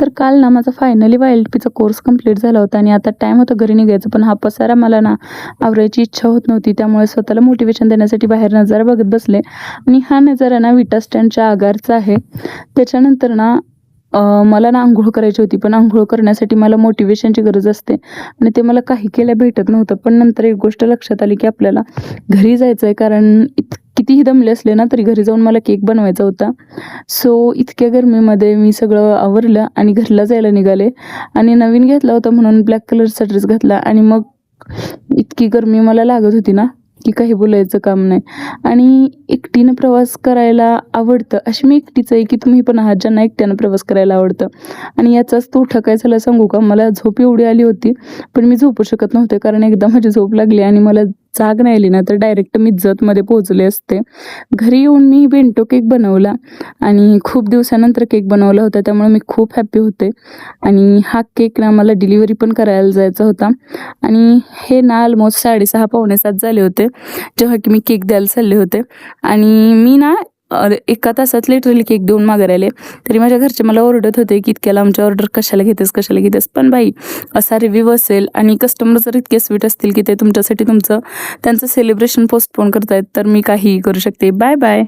तर काल ना माझा फायनली YLPचा कोर्स कंप्लीट झाला होता आणि आता टाईम होता घरी निघायचं, पण हा पसारा मला ना आवरायची इच्छा होत नव्हती. त्यामुळे स्वतःला मोटिवेशन देण्यासाठी बाहेर नजारा बघत बसले आणि हा नजारा ना विटा स्टँडच्या आगारचा आहे. त्याच्यानंतर ना मला ना अंघोळ करायची होती, पण अंघोळ करण्यासाठी मला मोटिवेशनची गरज असते आणि ते मला काही केल्या भेटत नव्हतं. पण नंतर एक गोष्ट लक्षात आली की आपल्याला घरी जायचं आहे, कारण कितीही दमले असले ना तरी घरी जाऊन मला केक बनवायचा होता. सो इतक्या गरमीमध्ये मी सगळं आवरलं आणि घरला जायला निघाले आणि नवीन घेतला होता म्हणून ब्लॅक कलरचा ड्रेस घातला आणि मग इतकी गरमी मला लागत होती ना की काही बोलायचं काम नाही. आणि एकटीनं प्रवास करायला आवडतं अशी मी एकटीच आहे की तुम्ही पण आहात ज्यांना एकट्यानं प्रवास करायला आवडतं. आणि याचाच तो काय झाला सांगू का, मला झोप एवढी आली होती पण मी झोपू शकत नव्हते, कारण एकदा माझी झोप लागली आणि मला जाग नाही आली ना तर डायरेक्ट मी जतमध्ये पोहोचले असते. घरी येऊन मी बेंटो केक बनवला आणि खूप दिवसानंतर केक बनवला होता, त्यामुळे मी खूप हॅप्पी होते. आणि हा केक ना मला डिलिव्हरी पण करायला जायचा होता आणि हे ना ऑलमोस्ट 6:30 पावणे 7 झाले होते जेव्हा की मी केक द्यायला चालले होते. आणि मी ना एका तासात लिटरली केक देऊन मागे राहिले, तरी माझ्या घरचे मला ओरडत होते की इतक्याला आमच्या ऑर्डर कशाला घेतेस. पण बाई असा रिव्ह्यू असेल आणि कस्टमर जर इतके स्वीट असतील की ते तुमच्यासाठी त्यांचं सेलिब्रेशन पोस्टपोन करतायत, तर मी काहीही करू शकते. Bye bye.